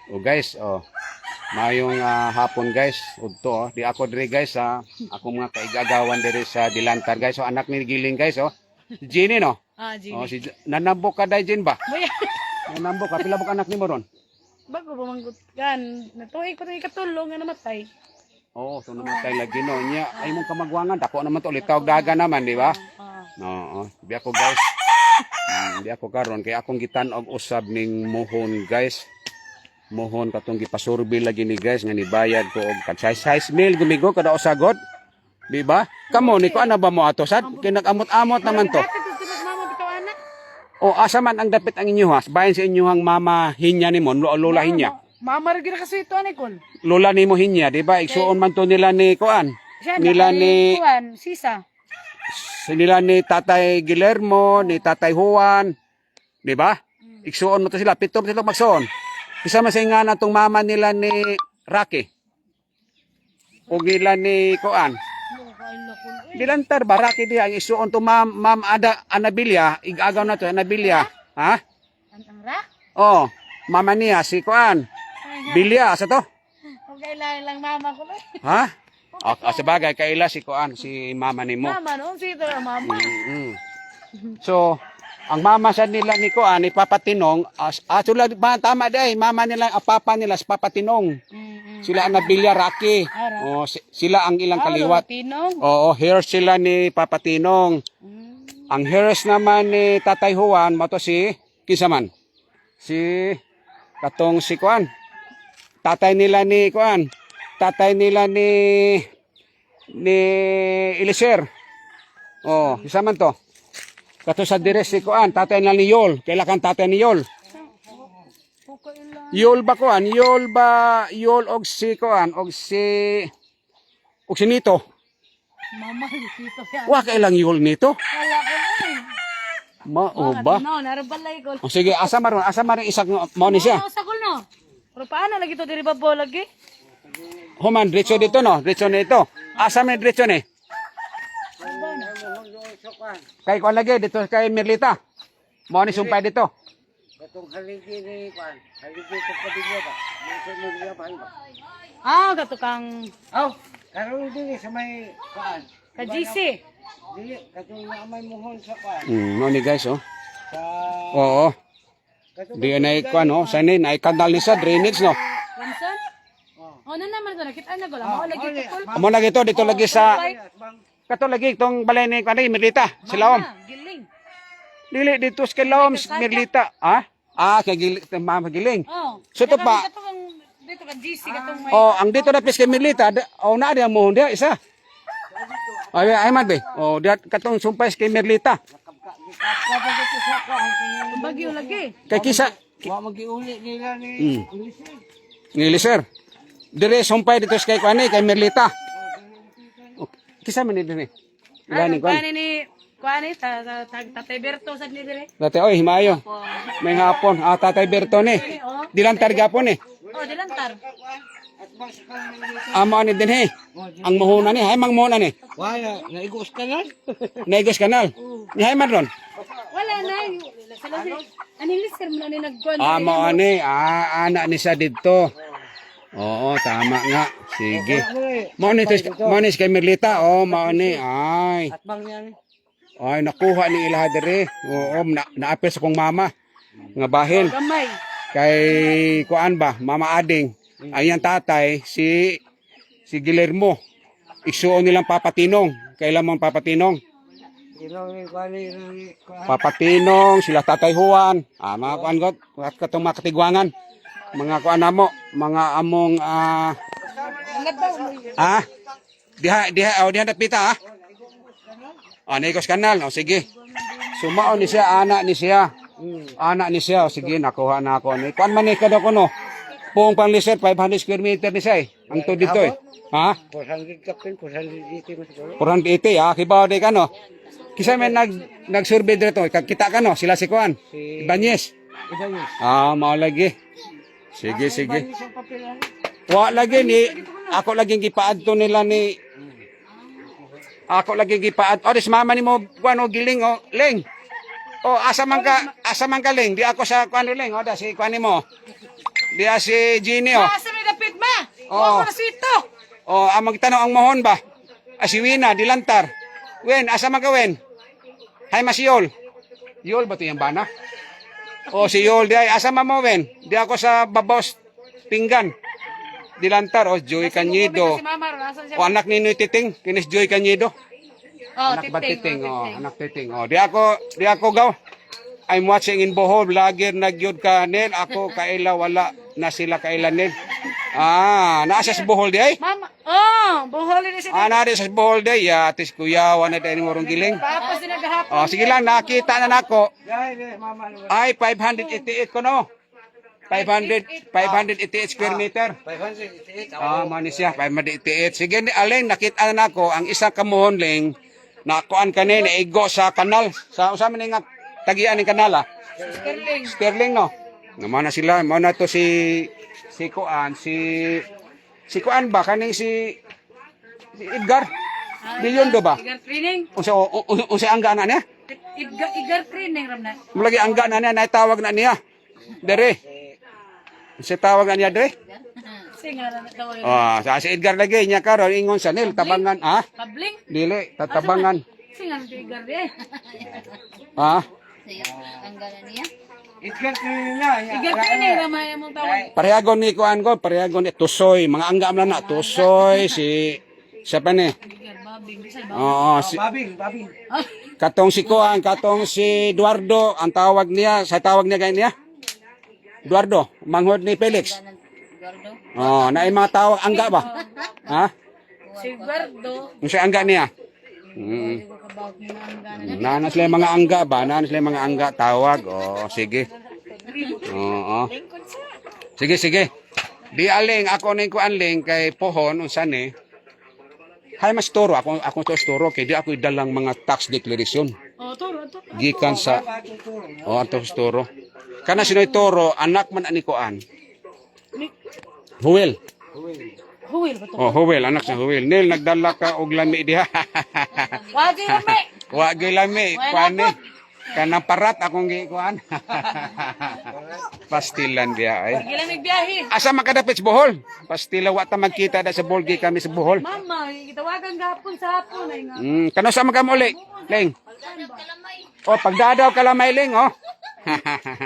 O guys, mayong hapon guys. Udto, di ako diri guys ako mga kaigagawan diri sa Dilantar guys. So anak ni Giling guys, Si Jenny no? Jenny. Si nanambok ka dai Jen ba? Boy, Nanambok ka pila buk anak nimo ron? bago ba manggut kan? Natuig ko rin katulong nga namatay. Oo, so namatay lagi no. Nya ay mong kamagwangan, dako naman to ulit tawag daga naman, di ba? Oo, di ako guys. Di ako karon kay akong gitan-og usab ning mohon guys. Mohon katong gipasurvey lagi ni guys nga nibayad ko og size meal gumigo kada usagot. Di ba? Kamo ni ko ana ba mo ato sad? Kay nagamot-amot naman to. O asa man ang dapit ang inyo ha? Bayan sa inyohang mama hinya nimo, lola hinya. Mama ra gyud kasi ito ani kon. Lola nimo hinya, di ba? Igsuon man to nila ni kuan. Nila ni Sisa. nila ni Tatay Guillermo, ni Tatay Juan, di ba? Igsuon mo to sila, pito sila magsuon. Isa man sa nga na tong mama nila ni Rocky. O gila ni kuan. Dilantar ba Rocky diha ang isuon to ma'am Anabilia, igagaw na to Anabilia. Ha? Ang ra? Oh, mama niya si kuan. Bilya asa to? Okay lang mama ko ba? Ha? Sa bagay kaila si kuan si mama nimo. Mama no, si ito mama. So, ang mama sa nila ni kuan ni Papa Tinong, tulad ba tama day, mama nila papa nila si Papa Tinong. Sila ang Nabilya Rocky. Sila ang ilang kaliwat. Oo, heirs sila ni Papa Tinong. Ang heirs naman ni Tatay Juan, mato si kisaman. Si katong si kuan. Tatay nila ni kuan. Tatay nila ni Eliser. Oh, isa man to. Kato sa dire si kuan, tatay nila ni Yol. Kailan tatay ni Yol? Yol ba kuan? Yol og si kuan og si Nito. Mama dito yan. Wa kailang Yol nito. Wala ko eh. Mao ba? No, narabalay ko. O sige, asa maron isak mo ni siya. Sa no. Pero paano lagi to diri babo lagi? Human diretso dito no, diretso nito. Asa man diretso ni? Kay kuan lagi dito kay Merlita. Mo ni sumpay dito. Katong haligi ni kuan, haligi ko kabilya ba? Nasa mo diya ba? Gato kang Karon dili sa may kuan. ka GC. Dili katong na may muhon sa kuan. Mo ni guys Sa Oo. Di na kuan sanin ay kanal ni sa drainage no. Winson? Na naman ito. Nakita na ko lang. Mao lagi tukol. Amo lagi to dito lagi sa kato lagi tong balay ni kuan Merlita, Silawom. Giling. Dili dito sa Silawom Merlita, ha? Kay Mama Giling. So to pa. Dito ka GC katong may. Ang dito na pis kay Merlita, na dia mo dia isa. Ay man be. Dia katong sumpay kay Merlita. Bagyo lagi. Kay kisa wa magiuli nila ni Eliser. Dire sumpay dito kay kuan kay Merlita. Kisa man ni dire. Gani kuan. Kuan ni Tatay Berto sad ni dire. Dati oy himayo. May hapon. Tatay Berto ni. Dilantar gapon ni. Dilantar. Amo ani din he. Ang mohona ni, hay mang mohona ni. Wala naigos ka na. Naigos kanal. Ni hay man ron. Wala na. Ani lister mo ni nagkuan. Amo ani, anak ni sa didto. Oo, tama nga. Sige. Mao ni kay Merlita. Mao ni. Atbang niya ni. Ay, nakuha ni ilaha dire. Oo, naapil sa kong mama. Nga bahin. Gamay. Kay kuan ba, Mama Ading. Ayan tatay, si Guillermo. Isuon nilang Papatinong. Kailan mong Papatinong? Papatinong, sila Tatay Juan. Mga kuan got, katong mga katigwangan. Mga kuan namo, mga among diha napita Naigos Kanal. Sige. Sumao ni siya, anak ni siya. Anak ni siya, sige, nakuha na ako. Kuan man ni kada ko no. Pong pangliser 500 square meter ni siya Ang to dito Ha? 400 kapin, 480 mas siguro. 480 kibaw day ka no. Kisa man nag-survey dito, kita ka no, sila si Kuan. Banyes. Mao lagi. Sige. Wa lagi ni ako lagi gipaadto nila ni Ako lagi gipaad. Oris mama nimo Kuan Giling Leng. Asa man ka Leng, di ako sa Kuan Leng, da si Kuan nimo. Diya si Ginny, oh. Asa may dapit ma? Oo. Oh, sweeto. Oh, ang magtanong ang mohon ba? Si Wina, dilantar. Wen, asa man ka, Wen? Hay, mas Yol. Yol ba ito yung bana? Oh, si Yol, di ay, asa man mo, Wen? Di ako sa babos pinggan. Dilantar, oh, Joy Cañedo. Si mama, asa siya? O, anak ni Noy Titing, kinis Joy Cañedo. Oh, Anak ba Titing? oh, Oh, anak Titing. Oh, di ako gaw. I'm watching in Bohol, vlogger nagyod ka nil. Ako kaila wala na sila kaila nil. Naasa sa Bohol di ay? Mama, oh, buholi ni si Nari sa Bohol di. Ya, tis kuya, wana tayo ni morong giling. Papa si naghahapon. Oh, sige lang, nakita na nako. Dahil, mama. Ay, 588 ko no. 588 square meter. 588. Manis siya, 588. Sige, aling, nakita na nako ang isang kamuhon ling nakuan kanina, igo sa kanal. Sa usama ni nga tagian ng kanal, Sterling. Sterling, no? Naman na sila. Mana to si Kuan. Si Kuan ba? Kaning si Edgar. Milyon do ba? Igar training. Unsa angga na niya? Igar training ram na. Mulagi angga na niya. Naitawag na niya. Dere. Unsa tawag na niya, dere? Singa na tawag. Sa si Edgar lagi niya karon ingon sa nil. Tabangan. Pabling. Dili. Tatabangan. Singa na igar di. Tanggalan niya. Ikat niya. Igar training ram na mong tawag. Parehagon ni Kuan ko. Parehagon ni Tusoy. Mga angga man na. Tusoy. Siya pa ni. Igar babing di sa Oo. Babing. Katong si Kuan. Katong si Eduardo. Ang tawag niya. Sa tawag niya ganyan niya. Eduardo. Manghod ni Felix. Gordo. Naay mga tawag angga ba? Si Guardo. Yung siya angga niya. Hindi ko kabawag mo na ang gana. Nanas sila mga angga ba? Nanas sila mga angga tawag. Sige. Oo. Sige. Di aling ako ning kuan ling kay pohon unsa ni. Hay mas toro ako to toro kay di ako idalang mga tax declaration. Oh, toro to. Gikan sa ato toro. Kana sinoy toro anak man ani kuan. Huwel. Huwil ba to? Huwel anak sa Huwel. Nil nagdala ka og lami diha. Wagi kami. Wa gyud lami kuan ni. Kanang parat akong gikuan. Pastilan dia ay. Gila nagbiyahe. Asa makadapit sa Bohol? Pastila wa ta magkita da sa Bohol kami sa Bohol. Mama, gitawagan gapon sa hapon ay nga. Kano sa magkamuli? Ling. Pagdadaw kalamay ling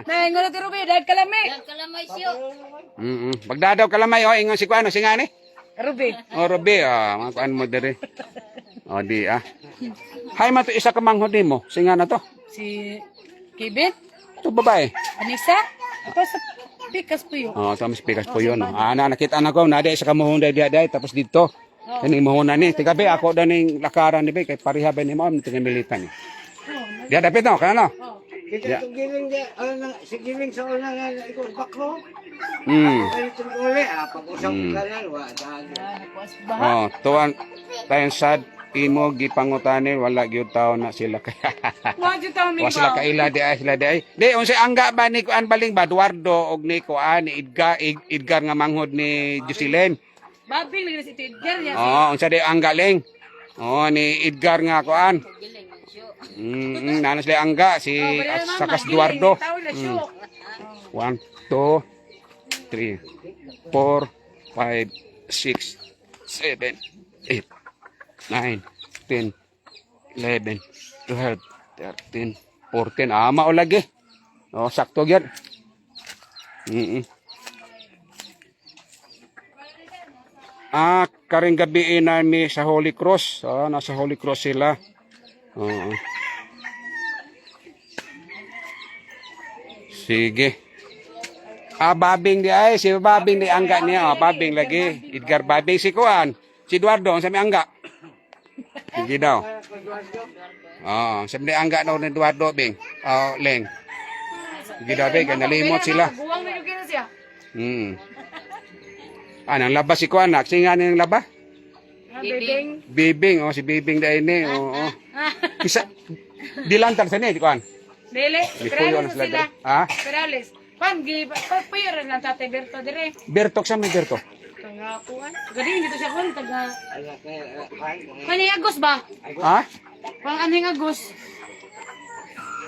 Nay ngono ti Ruby, dahil kalami. Kalamay siyo. Pagdadaw kalamay ingon si kuan si ngani? Ruby. Robe mga kuan mo diri. Di Hay man to isa ka manghod nimo. Singa na to. Si Kibit, To babae. Anissa, tapos sa Pikas po yun. Tapos pikas po yun. Nakita na ko, nada isa kamuhon day, tapos dito. Kaning muhunan ni. Tigabi, ako daw ning lakaran ni Bay, kay pariha ba ni mo, tingamilitan ni. Diya, dapit no, kaya no? Kita itong giling niya. Si giling sa una nga ikot baklo. Hmm. Ay, itong uli. Pag-usap ka lang. Tuwan, tayong sad, imo gipangutanin, wala gyud tawo na sila kaya. Wadyo taon Wa sila kaila di ay sila di ay. Di unsay angga ba ni kuan baling ba Eduardo og ni kuan ni Edgar nga manghod ni Jocelyn. Babing lagi si Edgar ya. Unsa di angga ling? Ni Edgar nga kuan. Nanas sila angga si sakas Eduardo. 1 2 3 4 5 6 7 8 9, 10, 11, 12, 13, 14. Mao lagi. Sakto gyud. Karing gabi mi sa Holy Cross. Nasa Holy Cross sila. Sige. Babing di ay. Si Babing di angga niya. Babing lagi. Edgar Babing si Kuan. Si Eduardo, sa may angga. Sige daw. Sabi angga daw ni Eduardo, Bing. Leng. Sige daw, Bing. Nalimot sila. Buwang na yung siya. Nang laba si Kuanak. Singa nang laba? Bibing. Bibing. Si Bibing dahil ni. Kisa, dilantar sa ni, Kuan. Dili. Lipuyo na sila. Perales. Pan, puyo rin lang tatay Berto dire. Bertok sa may Berto. Taga kuan. Gadi dito siya kun taga. Kaning Agos ba? Pang aning Agos.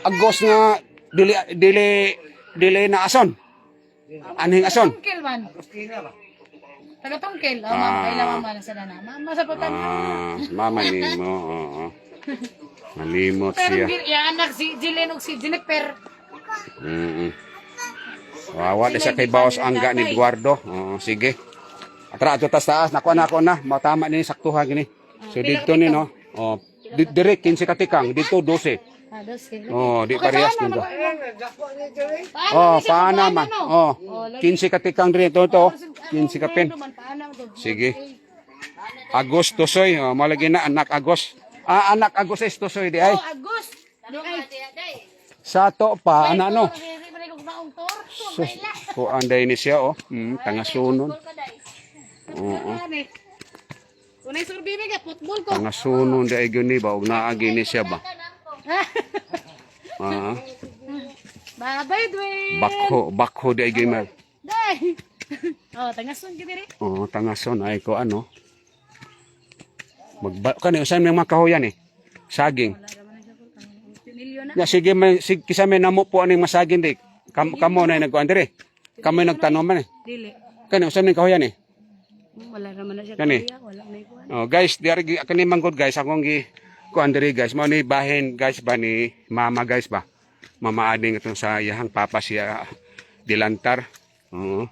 Agos nga dili na ason. Anhing ason? Tungkil man. Agustina ba? Taga tungkil. Oh, mama, kailan mama na sa dana. Mama sa putan. Mama ni mo. Oo. Malimot Pero siya. yung anak si Jillian o si Jennifer. Wawa na siya kay Baos Angga ni Eduardo. Oo, sige. Atra ato tas taas. Nako na. Matama ni saktuhan gini. So dito ni no. Oh, direct 15 katikang dito 12. Dos. Oh, di parehas dito. Dako ni Diri. Oh, paana man. Oh, 15 katikang dito to. 15 kapin. Sige. Agos Tusoy. Oh, mo lagi na anak Agos. Anak Agos is Tusoy di ay. Oh, Agus. Sa to pa ano. Sus. Sus, ko anday ni siya oh. Tanga sunon. Oo. Unay surbibi ka football ko. Tanga sunon di ay gyud ni ba ug naagi ni siya ba. Bye-bye, Dwayne. Bakho di ay gyud ma. Day. Oh, tangason kita rin. Oh, tangason ay ko ano. Kani usan may mga kahoyan eh. Saging. Ya sige kisa may namo po aning masaging di. Kamo na nagkuan dire. Kamo nagtanom man eh. Dili. Kani usan may kahoyan eh. Wala naman na siya Kani? kaya. Wala na ikuan. Oh, guys, diari kani manggod guys akong gi kuan dire guys. Mao ni bahin guys ba ni mama guys ba. Mama ading itong sa iyang papa siya dilantar. Oo.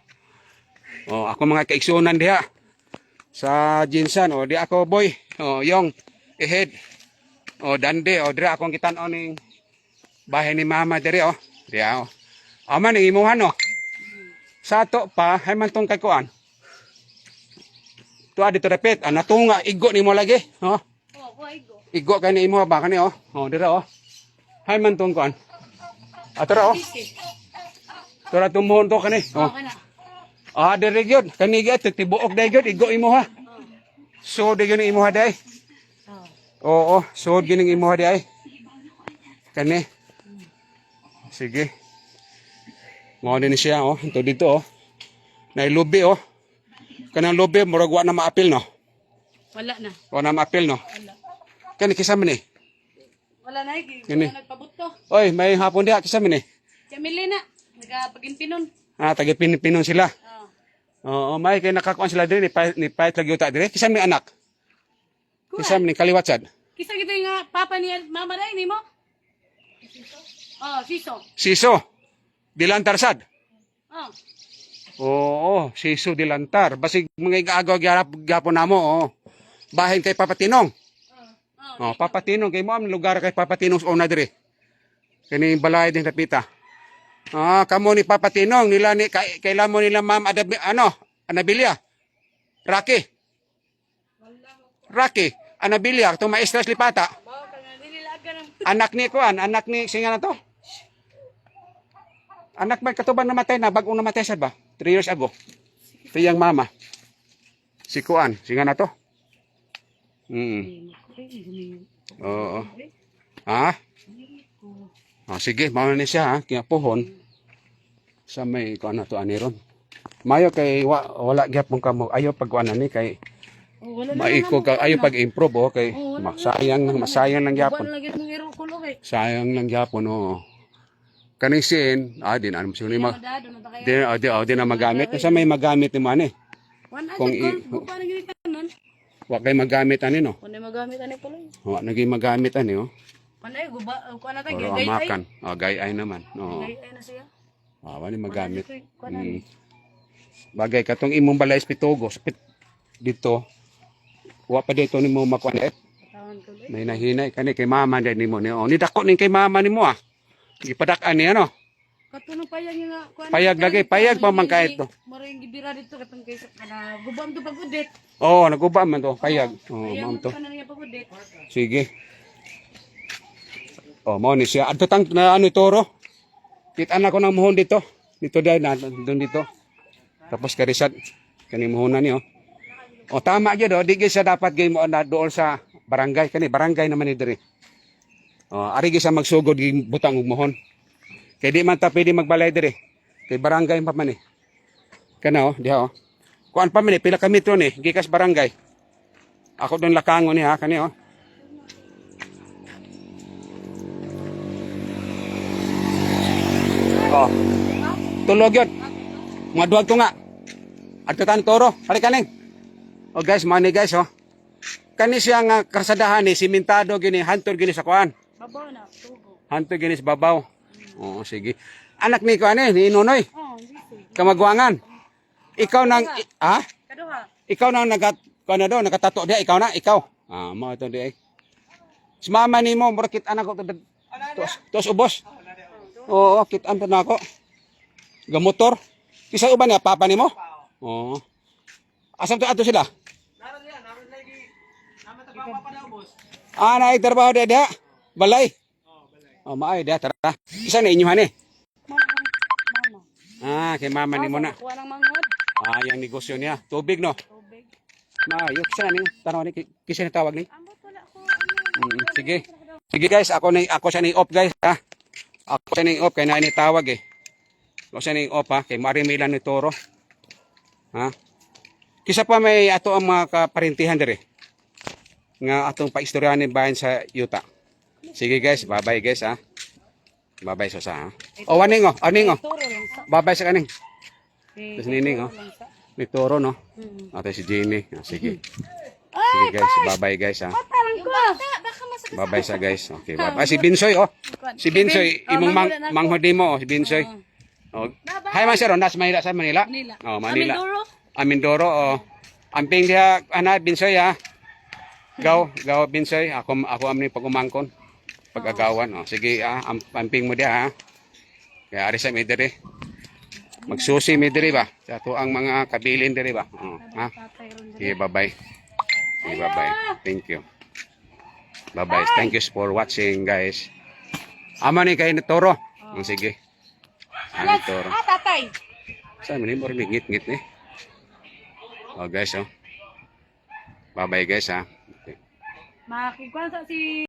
Oh, ako mga kaigsunan diha sa Jinsan di ako boy. Yung ihead. Dande dire akong kitan-on ning bahay ni mama dire Diya man ning imuhan Sa to pa hay man tong kay kuan. Tuwa dito repet natunga igo nimo lagi. Igo kay ni imo ba kani dire Hay man tong kuan. Atara Tura tumuhon to kani. Dire gyud kani gyud tibuok day gyud igo imo ha. So de gyud imo ha day. Oo, so gining imo ha day. Kani. Sige. Mo din siya ito dito Nay lubi Kanang lubi murag wa na maapil no. Wala na. Wa na maapil no. Wala. Kani kisa man eh. Wala na Kini. nagpabuto. Oy, may hapon diha kisa man eh. Jamili na. Nagapagimpinon. Taga Pinipinon sila. Oh. Oo, may kay nakakuan sila dire ni pait lagi uta dire. Kisa man anak. Kisa man kaliwat sad. Kisa gito nga papa ni mama dai nimo? Oh, siso. Siso. Dilantar sad. Oh. Oo, siso dilantar. Basig mga igaagaw gyapon namo Bahin kay Papatinong. Papatinong kay mo am lugar kay Papatinong una dire. Kani balay din napita. Kamo ni Papatinong nila ni kailan mo nila ma'am Anabilia. Rocky. Anabilia to maestra Lipata. Anak ni singa na to. Anak man katuban namatay na bag-ong namatay sad ba? 3 years ago. Tiyang mama. Si Kuan, singa na to. Oo. Sige, mao ni siya kaya pohon sa may kuan na to aniron. Mayo kay wala gyapon ka mo ayo pagkuan ni kay maiko ka ayo pag-improve kay masayang nang gyapon. Sayang nang gyapon Kaning sin din ano sino ni di na magamit sa may magamit ni man eh. Kung wa kay magamit ani no. Kuno magamit ani pala. Wa nagi magamit ani Panay guba kuan na Pero amakan. Gayay naman. Gayay na siya. Wala magamit. Bagay katong imong balay pitugo dito. Wa pa dito nimo makuan May nahinay kani kay mama din nimo ni. Ni dako ning kay mama nimo Gipadak-an ni Katuno payag nga kuan. Payag lagi, payag pa man kahit to. Maring gibira dito katong kay kana gubam to pagudit. Naguba man to, payag. Ma'am to. Sige. Mao ni siya. Adto tang na toro. Kita na ko nang muhon dito. Dito dai na doon dito. Tapos karisad kani muhonan ni tama gyud di gyud sa dapat gyud mo na dool sa barangay kani barangay naman ni diri. Ari gyud sa magsugod gyud butang og muhon. Kay di man ta pwede magbalay diri. Kay barangay pa man Kana diha Kuan pa man pila ka metro ni gikas barangay. Ako doon lakangon ni kani tulog yun. Mga duwag to nga. Adto tan toro. Hari kaning. O guys, money guys oh. Kani siya nga karsadahan ni simentado gini hantod gini sa kuan. Babaw na, tugo. Hantod gini sa babaw. Oo, sige. Anak ni kuan ni Nonoy. Oh, dito. Kamagwangan. Ikaw nang ha? Kaduha. Ikaw nang nakatato dia ikaw na ikaw. Ah, mao to di ay. Si mama nimo murkit anak ko tos ubos. Oo, kitaan pa na ako. Gamotor. Kisa uban ya papa nimo? Oo. Asam to ato sila? Ah, naik trabaho dia. Balay. Oh, maay dia tara. Isa na inyo hani. Mama. Ah, kay mama nimo na. Kuha ng manghod. Ah, yung negosyo niya. Tubig no. Tubig. Maayo kisa ni. Tanaw ni kisa ni tawag ni. Ambot wala ko. Sige. Sige guys, ako siya ni off guys ha. Ako siya ni off kay na ni tawag eh. Ako siya ni off ha kay marimilan ni Toro. Ha? Kisa pa may ato ang mga kaparintihan dire. Nga atong paistoryahan bayan sa yuta. Sige guys, bye-bye guys ha. Bye-bye sa ha. O waning o, aning o. Turo lang sa. Bye-bye sa kaning. Eh, Tapos nining o. lang sa. Ni Toro no. Ate si Jenny. Sige. Sige guys, bye-bye guys ha. Parang ko. Baka masakit. Bye-bye sa guys. Okay, bye. Si Binsoy oh. Si Binsoy, imong manghodi mo oh, si Binsoy. Oh. Hi man sir, nas Manila sa Manila. Manila. Oh, Manila. Amindoro. Amindoro oh. Amping dia ana Binsoy ha. Gaw Binsoy, ako amni pagumangkon. Pagagawan oh. Sige ah, amping mo dia ha. Kaya ari sa mi diri. Magsusi mi diri ba? Sa to ang mga kabilin diri ba? Oh, ha. Sige, bye-bye. Okay, bye-bye. Thank you. Bye-bye. Thank you for watching, guys. Ama ni kay Toro. Sige. Ano Toro? Tatay. Saan mo ni? Mura ngit-ngit ni. Oh, guys, oh. Bye-bye, guys, ha. Okay. Makikuan sa si